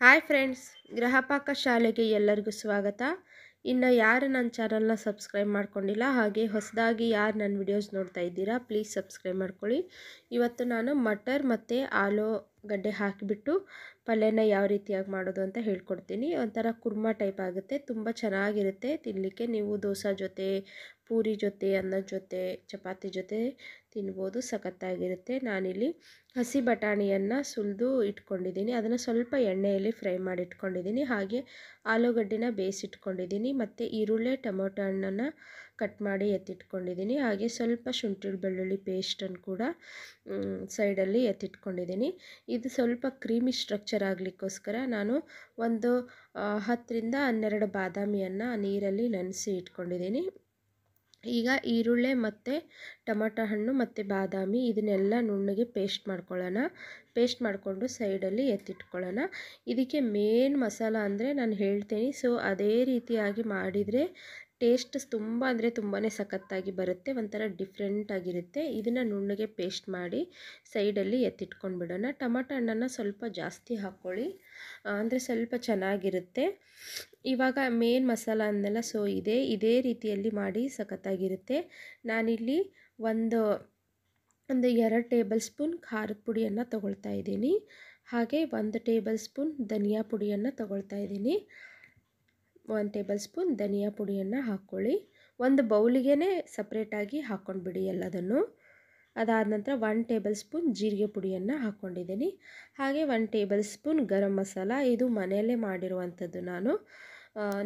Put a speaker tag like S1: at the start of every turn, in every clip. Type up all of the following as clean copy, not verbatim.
S1: Hi friends, Gruhapaka ಶಾಲೆಗೆ ಎಲ್ಲರಿಗೂ ಸ್ವಾಗತ. ಇನ್ನು ಯಾರು ನನ್ನ ಚಾನಲ್ನ ಸಬ್ಸ್ಕ್ರೈಬ್ ಮಾಡ್ಕೊಂಡಿಲ್ಲ, ಹಾಗೆ ಹೊಸದಾಗಿ ಯಾರು ನನ್ನ ವಿಡಿಯೋಸ್ ನೋಡ್ತಾ ಇದ್ದೀರಾ, ಪ್ಲೀಸ್ ಸಬ್ಸ್ಕ್ರೈಬ್ ಮಾಡ್ಕೊಳ್ಳಿ. ಇವತ್ತು ನಾನು ಮಟರ್ ಮತ್ತು ಆಲೂಗಡ್ಡೆ ಹಾಕಿಬಿಟ್ಟು ಪಲ್ಯನ ಯಾವ ರೀತಿಯಾಗಿ ಮಾಡೋದು ಅಂತ ಹೇಳ್ಕೊಡ್ತೀನಿ. ಒಂಥರ ಕುರ್ಮಾ ಟೈಪ್ ಆಗುತ್ತೆ, ತುಂಬ ಚೆನ್ನಾಗಿರುತ್ತೆ ತಿನ್ನಲಿಕ್ಕೆ. ನೀವು ದೋಸೆ ಜೊತೆ, ಪೂರಿ ಜೊತೆ, ಅನ್ನದ ಜೊತೆ, ಚಪಾತಿ ಜೊತೆ ತಿನ್ಬೋದು, ಸಖತ್ತಾಗಿರುತ್ತೆ. ನಾನಿಲ್ಲಿ ಹಸಿ ಬಟಾಣಿಯನ್ನು ಸುಲಿದು ಇಟ್ಕೊಂಡಿದ್ದೀನಿ, ಅದನ್ನು ಸ್ವಲ್ಪ ಎಣ್ಣೆಯಲ್ಲಿ ಫ್ರೈ ಮಾಡಿ ಇಟ್ಕೊಂಡಿದ್ದೀನಿ. ಹಾಗೆ ಆಲೂಗಡ್ಡೆನ ಬೇಯಿಸಿಟ್ಕೊಂಡಿದ್ದೀನಿ, ಮತ್ತು ಈರುಳ್ಳಿ ಟೊಮೊಟೊ ಹಣ್ಣನ್ನು ಕಟ್ ಮಾಡಿ ಎತ್ತಿಟ್ಕೊಂಡಿದ್ದೀನಿ. ಹಾಗೆ ಸ್ವಲ್ಪ ಶುಂಠಿ ಬೆಳ್ಳುಳ್ಳಿ ಪೇಸ್ಟನ್ನು ಕೂಡ ಸೈಡಲ್ಲಿ ಎತ್ತಿಟ್ಕೊಂಡಿದ್ದೀನಿ. ಇದು ಸ್ವಲ್ಪ ಕ್ರೀಮಿ ಸ್ಟ್ರಕ್ಚರ್ ಆಗಲಿಕ್ಕೋಸ್ಕರ ನಾನು ಒಂದು 10ರಿಂದ 12 ಬಾದಾಮಿಯನ್ನು ನೀರಲ್ಲಿ ನೆನೆಸಿ ಇಟ್ಕೊಂಡಿದ್ದೀನಿ. ಈಗ ಈರುಳ್ಳಿ ಮತ್ತು ಟೊಮೊಟೊ ಹಣ್ಣು ಮತ್ತು ಬಾದಾಮಿ ಇದನ್ನೆಲ್ಲ ನುಣ್ಣಗೆ ಪೇಸ್ಟ್ ಮಾಡ್ಕೊಳ್ಳೋಣ. ಪೇಸ್ಟ್ ಮಾಡಿಕೊಂಡು ಸೈಡಲ್ಲಿ ಎತ್ತಿಟ್ಕೊಳ್ಳೋಣ. ಇದಕ್ಕೆ ಮೇನ್ ಮಸಾಲ ಅಂದರೆ ನಾನು ಹೇಳ್ತೀನಿ, ಸೊ ಅದೇ ರೀತಿಯಾಗಿ ಮಾಡಿದರೆ ಟೇಸ್ಟ್ ತುಂಬ ಅಂದರೆ ತುಂಬಾ ಸಖತ್ತಾಗಿ ಬರುತ್ತೆ, ಒಂಥರ ಡಿಫ್ರೆಂಟಾಗಿರುತ್ತೆ. ಇದನ್ನು ನುಣ್ಣಗೆ ಪೇಸ್ಟ್ ಮಾಡಿ ಸೈಡಲ್ಲಿ ಎತ್ತಿಟ್ಕೊಂಡು ಬಿಡೋಣ. ಟೊಮೊಟೊ ಹಣ್ಣನ್ನು ಸ್ವಲ್ಪ ಜಾಸ್ತಿ ಹಾಕ್ಕೊಳ್ಳಿ, ಅಂದರೆ ಸ್ವಲ್ಪ ಚೆನ್ನಾಗಿರುತ್ತೆ. ಇವಾಗ ಮೇನ್ ಮಸಾಲ ಅಂದೆಲ್ಲ, ಸೊ ಇದೇ ರೀತಿಯಲ್ಲಿ ಮಾಡಿ ಸಖತ್ತಾಗಿರುತ್ತೆ. ನಾನಿಲ್ಲಿ ಒಂದು 2 ಟೇಬಲ್ ಸ್ಪೂನ್ ಖಾರದ ಪುಡಿಯನ್ನು ತೊಗೊಳ್ತಾ ಇದ್ದೀನಿ. ಹಾಗೆ 1 ಟೇಬಲ್ ಸ್ಪೂನ್ ಧನಿಯಾ ಪುಡಿಯನ್ನು ತೊಗೊಳ್ತಾ ಇದ್ದೀನಿ. 1 ಟೇಬಲ್ ಸ್ಪೂನ್ ಧನಿಯಾ ಪುಡಿಯನ್ನು ಹಾಕ್ಕೊಳ್ಳಿ. ಒಂದು ಬೌಲಿಗೆ ಸಪ್ರೇಟಾಗಿ ಹಾಕ್ಕೊಂಡ್ಬಿಡಿ ಎಲ್ಲದನ್ನು. ಅದಾದ ನಂತರ 1 ಟೇಬಲ್ ಸ್ಪೂನ್ ಜೀರಿಗೆ ಪುಡಿಯನ್ನು ಹಾಕ್ಕೊಂಡಿದ್ದೀನಿ. ಹಾಗೆ 1 ಟೇಬಲ್ ಸ್ಪೂನ್ ಗರಂ ಮಸಾಲ, ಇದು ಮನೆಯಲ್ಲೇ ಮಾಡಿರುವಂಥದ್ದು.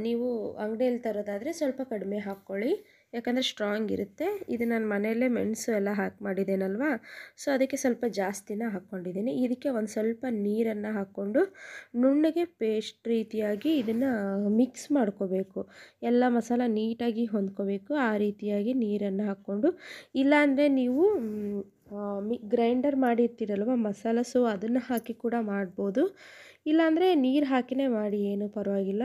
S1: ನೀವು ಅಂಗಡಿಯಲ್ಲಿ ತರೋದಾದರೆ ಸ್ವಲ್ಪ ಕಡಿಮೆ ಹಾಕ್ಕೊಳ್ಳಿ, ಯಾಕಂದರೆ ಸ್ಟ್ರಾಂಗ್ ಇರುತ್ತೆ. ಇದು ನಾನು ಮನೆಯಲ್ಲೇ ಮೆಣಸು ಎಲ್ಲ ಹಾಕಿ ಮಾಡಿದ್ದೇನಲ್ವ, ಸೊ ಅದಕ್ಕೆ ಸ್ವಲ್ಪ ಜಾಸ್ತಿನ ಹಾಕ್ಕೊಂಡಿದ್ದೀನಿ. ಇದಕ್ಕೆ ಒಂದು ಸ್ವಲ್ಪ ನೀರನ್ನು ಹಾಕ್ಕೊಂಡು ನುಣ್ಣಗೆ ಪೇಸ್ಟ್ ರೀತಿಯಾಗಿ ಇದನ್ನು ಮಿಕ್ಸ್ ಮಾಡ್ಕೋಬೇಕು. ಎಲ್ಲ ಮಸಾಲ ನೀಟಾಗಿ ಹೊಂದ್ಕೋಬೇಕು, ಆ ರೀತಿಯಾಗಿ ನೀರನ್ನು ಹಾಕ್ಕೊಂಡು. ಇಲ್ಲಾಂದರೆ ನೀವು ಗ್ರೈಂಡರ್ ಮಾಡಿರ್ತೀರಲ್ವ ಮಸಾಲ, ಸೊ ಅದನ್ನು ಹಾಕಿ ಕೂಡ ಮಾಡ್ಬೋದು. ಇಲ್ಲಾಂದರೆ ನೀರು ಹಾಕಿನೇ ಮಾಡಿ, ಏನೂ ಪರವಾಗಿಲ್ಲ,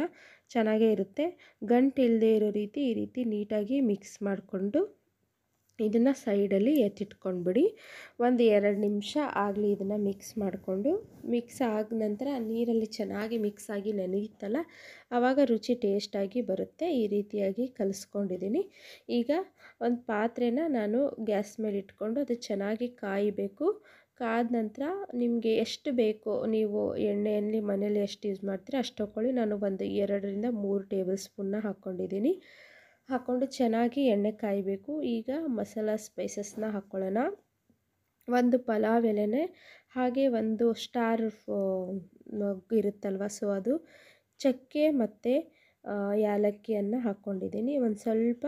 S1: ಚೆನ್ನಾಗೇ ಇರುತ್ತೆ. ಗಂಟು ಇಲ್ಲದೆ ಇರೋ ರೀತಿ ಈ ರೀತಿ ನೀಟಾಗಿ ಮಿಕ್ಸ್ ಮಾಡಿಕೊಂಡು ಇದನ್ನು ಸೈಡಲ್ಲಿ ಎತ್ತಿಟ್ಕೊಂಡ್ಬಿಡಿ. 1-2 ನಿಮಿಷ ಆಗಲಿ ಇದನ್ನು ಮಿಕ್ಸ್ ಮಾಡಿಕೊಂಡು. ಮಿಕ್ಸ್ ಆದ ನಂತರ ನೀರಲ್ಲಿ ಚೆನ್ನಾಗಿ ಮಿಕ್ಸ್ ಆಗಿ ನೆನೆಯುತ್ತಲ್ಲ, ಆವಾಗ ರುಚಿ ಟೇಸ್ಟಾಗಿ ಬರುತ್ತೆ. ಈ ರೀತಿಯಾಗಿ ಕಲಿಸ್ಕೊಂಡಿದ್ದೀನಿ. ಈಗ ಒಂದು ಪಾತ್ರೆನ ನಾನು ಗ್ಯಾಸ್ ಮೇಲೆ ಇಟ್ಕೊಂಡು ಅದು ಚೆನ್ನಾಗಿ ಕಾಯಬೇಕು. ಕಾದ ನಂತರ ನಿಮಗೆ ಎಷ್ಟು ಬೇಕೋ, ನೀವು ಎಣ್ಣೆಯಲ್ಲಿ ಮನೇಲಿ ಎಷ್ಟು ಯೂಸ್ ಮಾಡ್ತೀರೋ ಅಷ್ಟು ಹಾಕ್ಕೊಳ್ಳಿ. ನಾನು ಒಂದು 2ರಿಂದ 3 ಟೇಬಲ್ ಸ್ಪೂನ್ನ ಹಾಕ್ಕೊಂಡಿದ್ದೀನಿ. ಹಾಕ್ಕೊಂಡು ಚೆನ್ನಾಗಿ ಎಣ್ಣೆ ಕಾಯಬೇಕು. ಈಗ ಮಸಾಲ ಸ್ಪೈಸಸ್ನ ಹಾಕ್ಕೊಳ್ಳೋಣ. ಒಂದು ಪಲಾವ್ ಎಲೆನೆ, ಹಾಗೆ ಒಂದು ಸ್ಟಾರ್ ಇರುತ್ತಲ್ವ, ಸೊ ಅದು, ಚಕ್ಕೆ ಮತ್ತು ಯಾಲಕ್ಕಿಯನ್ನು ಹಾಕ್ಕೊಂಡಿದ್ದೀನಿ. ಒಂದು ಸ್ವಲ್ಪ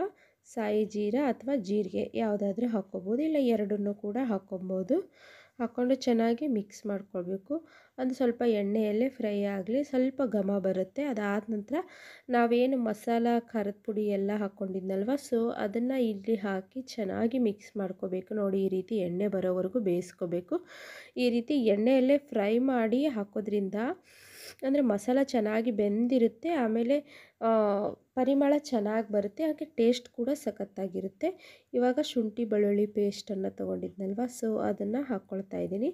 S1: ಸಾಯಿ ಜೀರಾ ಅಥವಾ ಜೀರಿಗೆ ಯಾವುದಾದ್ರೂ ಹಾಕ್ಕೋಬೋದು, ಇಲ್ಲ ಎರಡನ್ನೂ ಕೂಡ ಹಾಕ್ಕೊಬೋದು. ಹಾಕ್ಕೊಂಡು ಚೆನ್ನಾಗಿ ಮಿಕ್ಸ್ ಮಾಡ್ಕೊಳ್ಬೇಕು. ಅದು ಸ್ವಲ್ಪ ಎಣ್ಣೆಯಲ್ಲೇ ಫ್ರೈ ಆಗಲಿ, ಸ್ವಲ್ಪ ಘಮ ಬರುತ್ತೆ. ಅದಾದ ನಂತರ ನಾವೇನು ಮಸಾಲ ಖಾರದ ಪುಡಿ ಎಲ್ಲ ಹಾಕ್ಕೊಂಡಿದ್ನಲ್ವ, ಸೊ ಅದನ್ನು ಇಲ್ಲಿ ಹಾಕಿ ಚೆನ್ನಾಗಿ ಮಿಕ್ಸ್ ಮಾಡ್ಕೋಬೇಕು. ನೋಡಿ, ಈ ರೀತಿ ಎಣ್ಣೆ ಬರೋವರೆಗೂ ಬೇಯಿಸ್ಕೋಬೇಕು. ಈ ರೀತಿ ಎಣ್ಣೆಯಲ್ಲೇ ಫ್ರೈ ಮಾಡಿ ಹಾಕೋದ್ರಿಂದ ಅಂದರೆ ಮಸಾಲ ಚೆನ್ನಾಗಿ ಬೆಂದಿರುತ್ತೆ, ಆಮೇಲೆ ಪರಿಮಳ ಚೆನ್ನಾಗಿ ಬರುತ್ತೆ, ಹಾಗೆ ಟೇಸ್ಟ್ ಕೂಡ ಸಖತ್ತಾಗಿರುತ್ತೆ. ಇವಾಗ ಶುಂಠಿ ಬೆಳ್ಳುಳ್ಳಿ ಪೇಸ್ಟನ್ನು ತೊಗೊಂಡಿದ್ನಲ್ವ, ಸೊ ಅದನ್ನು ಹಾಕ್ಕೊಳ್ತಾ ಇದ್ದೀನಿ.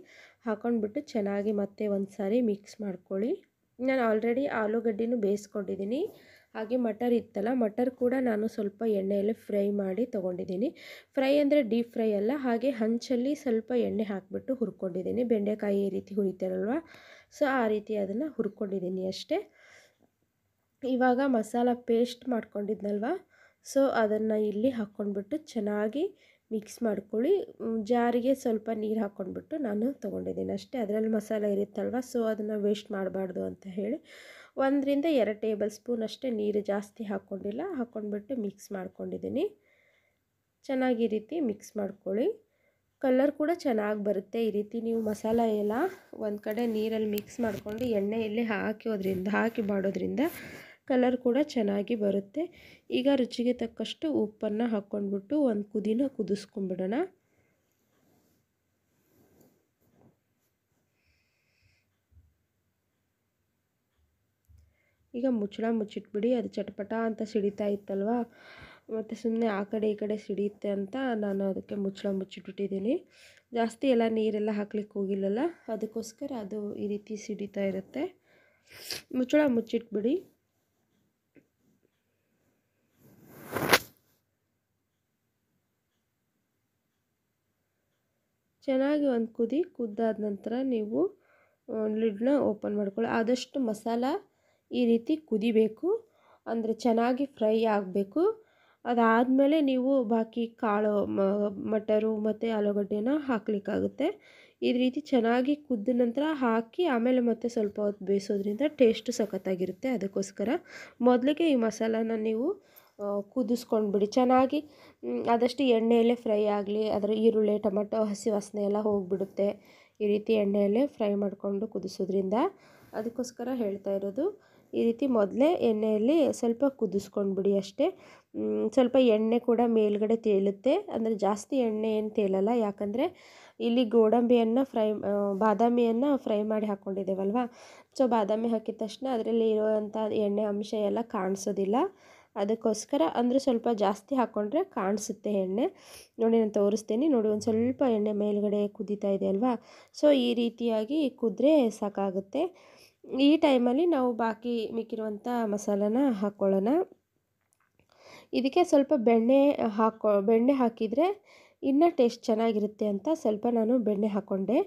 S1: ಹಾಕ್ಕೊಂಡ್ಬಿಟ್ಟು ಚೆನ್ನಾಗಿ ಮತ್ತೆ ಒಂದು ಸಾರಿ ಮಿಕ್ಸ್ ಮಾಡ್ಕೊಳ್ಳಿ. ನಾನು ಆಲ್ರೆಡಿ ಆಲೂಗಡ್ಡೆನೂ ಬೇಯಿಸ್ಕೊಂಡಿದ್ದೀನಿ. ಹಾಗೆ ಮಟರ್ ಇತ್ತಲ್ಲ, ಮಟರ್ ಕೂಡ ನಾನು ಸ್ವಲ್ಪ ಎಣ್ಣೆಯಲ್ಲಿ ಫ್ರೈ ಮಾಡಿ ತೊಗೊಂಡಿದ್ದೀನಿ. ಫ್ರೈ ಅಂದರೆ ಡೀಪ್ ಫ್ರೈ ಅಲ್ಲ, ಹಾಗೆ ಹಂಚಲ್ಲಿ ಸ್ವಲ್ಪ ಎಣ್ಣೆ ಹಾಕಿಬಿಟ್ಟು ಹುರ್ಕೊಂಡಿದ್ದೀನಿ. ಬೆಂಡೆಕಾಯಿ ಈ ರೀತಿ ಹುರಿತಾರಲ್ವ, ಸೊ ಆ ರೀತಿ ಅದನ್ನು ಹುರ್ಕೊಂಡಿದ್ದೀನಿ ಅಷ್ಟೇ. ಇವಾಗ ಮಸಾಲ ಪೇಸ್ಟ್ ಮಾಡ್ಕೊಂಡಿದ್ನಲ್ವ, ಸೊ ಅದನ್ನು ಇಲ್ಲಿ ಹಾಕ್ಕೊಂಡ್ಬಿಟ್ಟು ಚೆನ್ನಾಗಿ ಮಿಕ್ಸ್ ಮಾಡ್ಕೊಳ್ಳಿ. ಜಾರಿಗೆ ಸ್ವಲ್ಪ ನೀರು ಹಾಕ್ಕೊಂಡ್ಬಿಟ್ಟು ನಾನು ತೊಗೊಂಡಿದ್ದೀನಿ ಅಷ್ಟೇ. ಅದರಲ್ಲಿ ಮಸಾಲ ಇರುತ್ತಲ್ವ, ಸೊ ಅದನ್ನು ವೇಸ್ಟ್ ಮಾಡಬಾರ್ದು ಅಂತ ಹೇಳಿ 1-2 ಟೇಬಲ್ ಸ್ಪೂನ್ ಅಷ್ಟೇ ನೀರು, ಜಾಸ್ತಿ ಹಾಕ್ಕೊಂಡಿಲ್ಲ. ಹಾಕ್ಕೊಂಡ್ಬಿಟ್ಟು ಮಿಕ್ಸ್ ಮಾಡ್ಕೊಂಡಿದ್ದೀನಿ. ಚೆನ್ನಾಗಿ ಈ ರೀತಿ ಮಿಕ್ಸ್ ಮಾಡ್ಕೊಳ್ಳಿ. ಕಲರ್ ಕೂಡ ಚೆನ್ನಾಗಿ ಬರುತ್ತೆ. ಈ ರೀತಿ ನೀವು ಮಸಾಲ ಎಲ್ಲ ಒಂದು ಕಡೆ ನೀರಲ್ಲಿ ಮಿಕ್ಸ್ ಮಾಡಿಕೊಂಡು ಎಣ್ಣೆಯಲ್ಲಿ ಹಾಕಿ ಮಾಡೋದ್ರಿಂದ ಕಲರ್ ಕೂಡ ಚೆನ್ನಾಗಿ ಬರುತ್ತೆ. ಈಗ ರುಚಿಗೆ ತಕ್ಕಷ್ಟು ಉಪ್ಪನ್ನು ಹಾಕ್ಕೊಂಡ್ಬಿಟ್ಟು ಒಂದು ಕುದಿನ ಕುದಿಸ್ಕೊಂಡ್ಬಿಡೋಣ. ಈಗ ಮುಚ್ಚಳ ಮುಚ್ಚಿಟ್ಬಿಡಿ. ಅದು ಚಟಪಟ ಅಂತ ಸಿಡಿತಾ ಇತ್ತಲ್ವ, ಮತ್ತು ಸುಮ್ಮನೆ ಆ ಕಡೆ ಈ ಕಡೆ ಸಿಡಿಯುತ್ತೆ ಅಂತ ನಾನು ಅದಕ್ಕೆ ಮುಚ್ಚಳ ಮುಚ್ಚಿಟ್ಬಿಟ್ಟಿದ್ದೀನಿ. ಜಾಸ್ತಿ ಎಲ್ಲ ನೀರೆಲ್ಲ ಹಾಕ್ಲಿಕ್ಕೆ ಹೋಗಿಲ್ಲಲ್ಲ, ಅದಕ್ಕೋಸ್ಕರ ಅದು ಈ ರೀತಿ ಸಿಡಿತಾ ಇರುತ್ತೆ. ಮುಚ್ಚಳ ಮುಚ್ಚಿಟ್ಬಿಡಿ. ಚೆನ್ನಾಗಿ ಒಂದು ಕುದ್ದಾದ ನಂತರ ನೀವು ಲಿಡ್ನ ಓಪನ್ ಮಾಡ್ಕೊಳ್ಳಿ. ಆದಷ್ಟು ಮಸಾಲ ಈ ರೀತಿ ಕುದಿಬೇಕು, ಅಂದರೆ ಚೆನ್ನಾಗಿ ಫ್ರೈ ಆಗಬೇಕು. ಅದಾದಮೇಲೆ ನೀವು ಬಾಕಿ ಕಾಳು ಮಟರು ಮತ್ತು ಆಲೂಗಡ್ಡೆನ ಹಾಕಲಿಕ್ಕಾಗುತ್ತೆ. ಈ ರೀತಿ ಚೆನ್ನಾಗಿ ಕುದ್ದ ನಂತರ ಹಾಕಿ ಆಮೇಲೆ ಮತ್ತೆ ಸ್ವಲ್ಪ ಹೊತ್ತು ಬೇಯಿಸೋದ್ರಿಂದ ಟೇಸ್ಟು ಸಖತ್ತಾಗಿರುತ್ತೆ. ಅದಕ್ಕೋಸ್ಕರ ಮೊದಲಿಗೆ ಈ ಮಸಾಲಾನ ನೀವು ಕುದಿಸ್ಕೊಂಡ್ಬಿಡಿ ಚೆನ್ನಾಗಿ. ಆದಷ್ಟು ಎಣ್ಣೆಯಲ್ಲೇ ಫ್ರೈ ಆಗಲಿ, ಅದರ ಈರುಳ್ಳಿ ಟೊಮೆಟೊ ಹಸಿ ವಾಸನೆ ಎಲ್ಲ ಹೋಗಿಬಿಡುತ್ತೆ ಈ ರೀತಿ ಎಣ್ಣೆಯಲ್ಲೇ ಫ್ರೈ ಮಾಡಿಕೊಂಡು ಕುದಿಸೋದ್ರಿಂದ. ಅದಕ್ಕೋಸ್ಕರ ಹೇಳ್ತಾ ಇರೋದು, ಈ ರೀತಿ ಮೊದಲೇ ಎಣ್ಣೆಯಲ್ಲಿ ಸ್ವಲ್ಪ ಕುದಿಸ್ಕೊಂಡ್ಬಿಡಿ ಅಷ್ಟೇ. ಸ್ವಲ್ಪ ಎಣ್ಣೆ ಕೂಡ ಮೇಲ್ಗಡೆ ತೇಲುತ್ತೆ, ಅಂದರೆ ಜಾಸ್ತಿ ಎಣ್ಣೆ ಏನು ತೇಲಲ್ಲ, ಯಾಕಂದರೆ ಇಲ್ಲಿ ಗೋಡಂಬಿಯನ್ನು ಬಾದಾಮಿಯನ್ನು ಫ್ರೈ ಮಾಡಿ ಹಾಕ್ಕೊಂಡಿದ್ದೇವಲ್ವ. ಸೊ ಬಾದಾಮಿ ಹಾಕಿದ ತಕ್ಷಣ ಅದರಲ್ಲಿ ಇರುವಂಥ ಎಣ್ಣೆ ಅಂಶ ಎಲ್ಲ ಕಾಣಿಸೋದಿಲ್ಲ. ಅದಕ್ಕೋಸ್ಕರ ಅಂದರೆ ಸ್ವಲ್ಪ ಜಾಸ್ತಿ ಹಾಕ್ಕೊಂಡ್ರೆ ಕಾಣಿಸುತ್ತೆ ಎಣ್ಣೆ. ನೋಡಿ ನಾನು ತೋರಿಸ್ತೀನಿ ನೋಡಿ, ಒಂದು ಸ್ವಲ್ಪ ಎಣ್ಣೆ ಮೇಲ್ಗಡೆ ಕುದೀತಾ ಇದೆ ಅಲ್ವಾ. ಸೊ ಈ ರೀತಿಯಾಗಿ ಕುದ್ರೆ ಸಾಕಾಗುತ್ತೆ. ಈ ಟೈಮಲ್ಲಿ ನಾವು ಬಾಕಿ ಮಿಕ್ಕಿರುವಂಥ ಮಸಾಲಾನ ಹಾಕ್ಕೊಳ್ಳೋಣ. ಇದಕ್ಕೆ ಸ್ವಲ್ಪ ಬೆಣ್ಣೆ ಹಾಕಿದರೆ ಇನ್ನೂ ಟೇಸ್ಟ್ ಚೆನ್ನಾಗಿರುತ್ತೆ ಅಂತ ಸ್ವಲ್ಪ ನಾನು ಬೆಣ್ಣೆ ಹಾಕ್ಕೊಂಡೆ.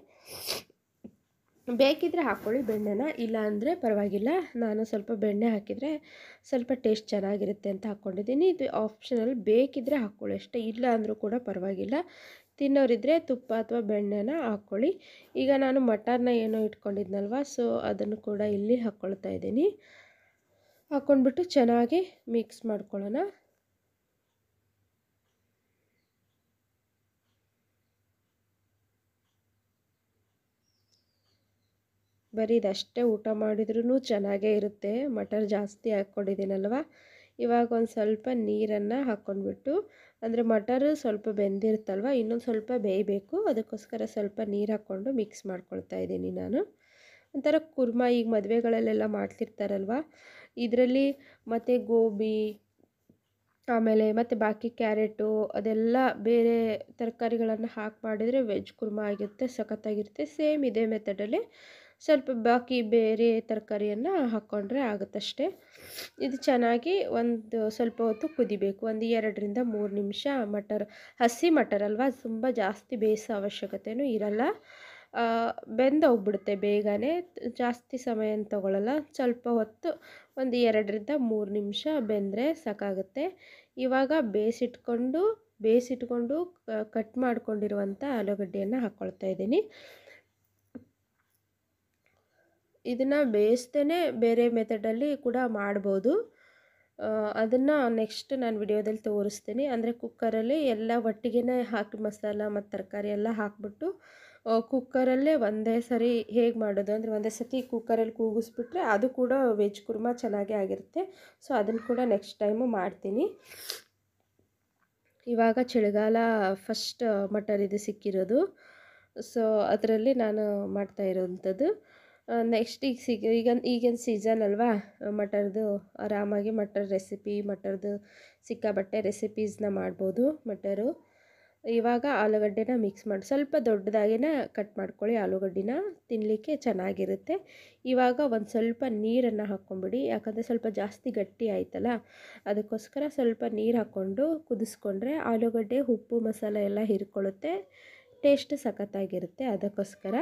S1: ಬೇಕಿದ್ದರೆ ಹಾಕ್ಕೊಳ್ಳಿ ಬೆಣ್ಣೆನ, ಇಲ್ಲ ಅಂದರೆ ಪರವಾಗಿಲ್ಲ. ನಾನು ಸ್ವಲ್ಪ ಬೆಣ್ಣೆ ಹಾಕಿದರೆ ಸ್ವಲ್ಪ ಟೇಸ್ಟ್ ಚೆನ್ನಾಗಿರುತ್ತೆ ಅಂತ ಹಾಕ್ಕೊಂಡಿದ್ದೀನಿ. ಇದು ಆಪ್ಷನಲ್, ಬೇಕಿದ್ದರೆ ಹಾಕ್ಕೊಳ್ಳಿ ಅಷ್ಟೇ, ಇಲ್ಲ ಅಂದರೂ ಕೂಡ ಪರವಾಗಿಲ್ಲ. ತಿನ್ನೋರಿದ್ದರೆ ತುಪ್ಪ ಅಥವಾ ಬೆಣ್ಣೆನ ಹಾಕ್ಕೊಳ್ಳಿ. ಈಗ ನಾನು ಮಟರ್ನ ಏನೋ ಇಟ್ಕೊಂಡಿದ್ನಲ್ವ, ಸೊ ಅದನ್ನು ಕೂಡ ಇಲ್ಲಿ ಹಾಕ್ಕೊಳ್ತಾ ಇದ್ದೀನಿ. ಹಾಕ್ಕೊಂಡ್ಬಿಟ್ಟು ಚೆನ್ನಾಗಿ ಮಿಕ್ಸ್ ಮಾಡ್ಕೊಳ್ಳೋಣ. ಬರೀ ಇದಷ್ಟೇ ಊಟ ಮಾಡಿದ್ರೂ ಚೆನ್ನಾಗೇ ಇರುತ್ತೆ. ಮಟರ್ ಜಾಸ್ತಿ ಹಾಕ್ಕೊಂಡಿದ್ದೀನಲ್ವ. ಇವಾಗ ಒಂದು ಸ್ವಲ್ಪ ನೀರನ್ನು ಹಾಕ್ಕೊಂಡ್ಬಿಟ್ಟು, ಅಂದರೆ ಮಟರು ಸ್ವಲ್ಪ ಬೆಂದಿರುತ್ತಲ್ವ, ಇನ್ನೊಂದು ಸ್ವಲ್ಪ ಬೇಯಬೇಕು. ಅದಕ್ಕೋಸ್ಕರ ಸ್ವಲ್ಪ ನೀರು ಹಾಕ್ಕೊಂಡು ಮಿಕ್ಸ್ ಮಾಡ್ಕೊಳ್ತಾ ಇದ್ದೀನಿ ನಾನು. ಒಂಥರ ಕುರ್ಮಾ ಈಗ ಮದುವೆಗಳಲ್ಲೆಲ್ಲ ಮಾಡ್ತಿರ್ತಾರಲ್ವ, ಇದರಲ್ಲಿ ಮತ್ತು ಗೋಬಿ ಆಮೇಲೆ ಮತ್ತು ಬಾಕಿ ಕ್ಯಾರೆಟು ಅದೆಲ್ಲ ಬೇರೆ ತರಕಾರಿಗಳನ್ನು ಹಾಕಿ ಮಾಡಿದರೆ ವೆಜ್ ಕುರ್ಮಾ ಆಗಿರುತ್ತೆ, ಸಖತ್ತಾಗಿರುತ್ತೆ. ಸೇಮ್ ಇದೇ ಮೆಥಡಲ್ಲಿ ಸ್ವಲ್ಪ ಬಾಕಿ ಬೇರೆ ತರಕಾರಿಯನ್ನು ಹಾಕ್ಕೊಂಡ್ರೆ ಆಗುತ್ತಷ್ಟೇ. ಇದು ಚೆನ್ನಾಗಿ ಒಂದು ಸ್ವಲ್ಪ ಹೊತ್ತು ಕುದಿಬೇಕು, ಒಂದು 2-3 ನಿಮಿಷ. ಹಸಿ ಮಟರ್ ಅಲ್ವಾ, ತುಂಬ ಜಾಸ್ತಿ ಬೇಯಿಸೋ ಅವಶ್ಯಕತೆಯೂ ಇರಲ್ಲ, ಬೆಂದೋಗ್ಬಿಡುತ್ತೆ ಬೇಗನೆ, ಜಾಸ್ತಿ ಸಮಯ ತಗೊಳ್ಳಲ್ಲ. ಸ್ವಲ್ಪ ಹೊತ್ತು ಒಂದು 2-3 ನಿಮಿಷ ಬೆಂದರೆ ಸಾಕಾಗುತ್ತೆ. ಇವಾಗ ಬೇಯಿಸಿಟ್ಕೊಂಡು ಕಟ್ ಮಾಡ್ಕೊಂಡಿರುವಂಥ ಆಲೂಗಡ್ಡೆಯನ್ನು ಹಾಕ್ಕೊಳ್ತಾ ಇದ್ದೀನಿ. ಇದನ್ನು ಬೇಯಿಸ್ದೇ ಬೇರೆ ಮೆಥಡಲ್ಲಿ ಕೂಡ ಮಾಡ್ಬೋದು. ಅದನ್ನು ನೆಕ್ಸ್ಟ್ ನಾನು ವಿಡಿಯೋದಲ್ಲಿ ತೋರಿಸ್ತೀನಿ. ಅಂದರೆ ಕುಕ್ಕರಲ್ಲಿ ಎಲ್ಲ ಒಟ್ಟಿಗೆ ಹಾಕಿ ಮಸಾಲ ಮತ್ತು ತರಕಾರಿ ಎಲ್ಲ ಹಾಕ್ಬಿಟ್ಟು ಕುಕ್ಕರಲ್ಲೇ ಒಂದೇ ಸರಿ ಹೇಗೆ ಮಾಡೋದು ಅಂದರೆ ಒಂದೇ ಸತಿ ಕುಕ್ಕರಲ್ಲಿ ಕೂಗಿಸ್ಬಿಟ್ರೆ ಅದು ಕೂಡ ವೆಜ್ ಕುರ್ಮಾ ಚೆನ್ನಾಗೇ ಆಗಿರುತ್ತೆ. ಸೊ ಅದನ್ನು ಕೂಡ ನೆಕ್ಸ್ಟ್ ಟೈಮು ಮಾಡ್ತೀನಿ. ಇವಾಗ ಚಳಿಗಾಲ ಫಸ್ಟ್ ಮಟರ್ ಇದು ಸಿಕ್ಕಿರೋದು, ಸೊ ಅದರಲ್ಲಿ ನಾನು ಮಾಡ್ತಾ ಇರೋವಂಥದ್ದು. ನೆಕ್ಸ್ಟ್ ಈಗಿನ ಸೀಸನ್ ಅಲ್ವಾ ಮಟರ್ದು, ಆರಾಮಾಗಿ ಮಟರ್ದು ಸಿಕ್ಕಾಬಟ್ಟೆ ರೆಸಿಪೀಸ್ನ ಮಾಡ್ಬೋದು ಮಟರು. ಇವಾಗ ಆಲೂಗಡ್ಡೆನ ಮಿಕ್ಸ್ ಮಾಡಿ ಸ್ವಲ್ಪ ದೊಡ್ಡದಾಗಿನೇ ಕಟ್ ಮಾಡ್ಕೊಳ್ಳಿ. ಆಲೂಗಡ್ಡೆನ ತಿನ್ನಲಿಕ್ಕೆ ಚೆನ್ನಾಗಿರುತ್ತೆ. ಇವಾಗ ಒಂದು ಸ್ವಲ್ಪ ನೀರನ್ನು ಹಾಕ್ಕೊಂಬಿಡಿ, ಯಾಕಂದರೆ ಸ್ವಲ್ಪ ಜಾಸ್ತಿ ಗಟ್ಟಿ ಆಯ್ತಲ್ಲ, ಅದಕ್ಕೋಸ್ಕರ ಸ್ವಲ್ಪ ನೀರು ಹಾಕ್ಕೊಂಡು ಕುದಿಸ್ಕೊಂಡ್ರೆ ಆಲೂಗಡ್ಡೆ ಉಪ್ಪು ಮಸಾಲೆ ಎಲ್ಲ ಹೀರ್ಕೊಳ್ಳುತ್ತೆ, ಟೇಸ್ಟ್ ಸಖತ್ತಾಗಿರುತ್ತೆ. ಅದಕ್ಕೋಸ್ಕರ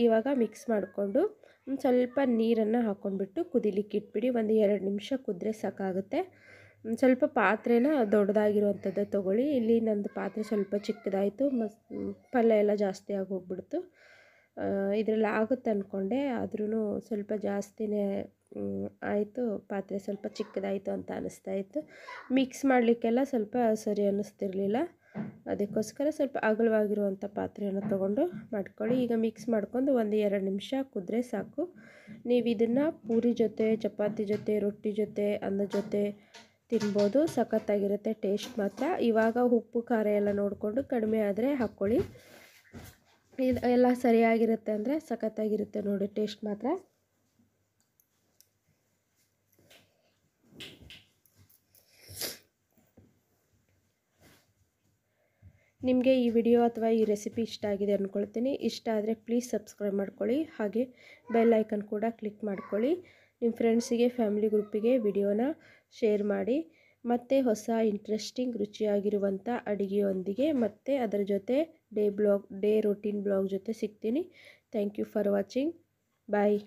S1: ಇವಾಗ ಮಿಕ್ಸ್ ಮಾಡಿಕೊಂಡು ಒಂದು ಸ್ವಲ್ಪ ನೀರನ್ನು ಹಾಕ್ಕೊಂಡ್ಬಿಟ್ಟು ಕುದಿಲಿಕ್ಕೆ ಇಟ್ಬಿಡಿ. ಒಂದು 2 ನಿಮಿಷ ಕುದ್ರೆ ಸಾಕಾಗುತ್ತೆ. ಸ್ವಲ್ಪ ಪಾತ್ರೆನ ದೊಡ್ಡದಾಗಿರುವಂಥದ್ದು ತೊಗೊಳ್ಳಿ. ಇಲ್ಲಿ ನಂದು ಪಾತ್ರೆ ಸ್ವಲ್ಪ ಚಿಕ್ಕದಾಯಿತು, ಪಲ್ಯ ಎಲ್ಲ ಜಾಸ್ತಿ ಆಗೋಗ್ಬಿಡ್ತು. ಇದರಲ್ಲಿ ಆಗುತ್ತೆ ಅಂದ್ಕೊಂಡೆ, ಆದ್ರೂ ಸ್ವಲ್ಪ ಜಾಸ್ತಿನೇ ಆಯಿತು, ಪಾತ್ರೆ ಸ್ವಲ್ಪ ಚಿಕ್ಕದಾಯಿತು ಅಂತ ಅನ್ನಿಸ್ತಾ ಇತ್ತು. ಮಿಕ್ಸ್ ಮಾಡಲಿಕ್ಕೆಲ್ಲ ಸ್ವಲ್ಪ ಸರಿ ಅನ್ನಿಸ್ತಿರ್ಲಿಲ್ಲ, ಅದಕ್ಕೋಸ್ಕರ ಸ್ವಲ್ಪ ಅಗಲವಾಗಿರುವಂಥ ಪಾತ್ರೆಯನ್ನು ತೊಗೊಂಡು ಮಾಡ್ಕೊಳ್ಳಿ. ಈಗ ಮಿಕ್ಸ್ ಮಾಡ್ಕೊಂಡು ಒಂದು 2 ನಿಮಿಷ ಕುದ್ರೆ ಸಾಕು. ನೀವು ಇದನ್ನು ಪೂರಿ ಜೊತೆ, ಚಪಾತಿ ಜೊತೆ, ರೊಟ್ಟಿ ಜೊತೆ, ಅನ್ನದ ಜೊತೆ ತಿನ್ಬೋದು, ಸಖತ್ತಾಗಿರುತ್ತೆ ಟೇಸ್ಟ್ ಮಾತ್ರ. ಇವಾಗ ಉಪ್ಪು ಖಾರ ಎಲ್ಲ ನೋಡಿಕೊಂಡು ಕಡಿಮೆ ಆದರೆ ಹಾಕ್ಕೊಳ್ಳಿ. ಎಲ್ಲ ಸರಿಯಾಗಿರುತ್ತೆ ಅಂದರೆ ಸಖತ್ತಾಗಿರುತ್ತೆ ನೋಡಿ ಟೇಸ್ಟ್ ಮಾತ್ರ. ನಿಮಗೆ ಈ ವಿಡಿಯೋ ಅಥವಾ ಈ ರೆಸಿಪಿ ಇಷ್ಟ ಆಗಿದೆ ಅಂದ್ಕೊಳ್ತೀನಿ. ಇಷ್ಟ ಆದರೆ ಪ್ಲೀಸ್ ಸಬ್ಸ್ಕ್ರೈಬ್ ಮಾಡ್ಕೊಳ್ಳಿ, ಹಾಗೆ ಬೆಲ್ ಐಕನ್ ಕೂಡ ಕ್ಲಿಕ್ ಮಾಡ್ಕೊಳ್ಳಿ. ನಿಮ್ಮ ಫ್ರೆಂಡ್ಸಿಗೆ, ಫ್ಯಾಮಿಲಿ ಗ್ರೂಪಿಗೆ ವಿಡಿಯೋನ ಶೇರ್ ಮಾಡಿ. ಮತ್ತು ಹೊಸ ಇಂಟ್ರೆಸ್ಟಿಂಗ್ ರುಚಿಯಾಗಿರುವಂಥ ಅಡುಗೆಯೊಂದಿಗೆ ಮತ್ತು ಅದರ ಜೊತೆ ಡೇ ರೂಟೀನ್ ಬ್ಲಾಗ್ ಜೊತೆ ಸಿಗ್ತೀನಿ. Thank you for watching. Bye.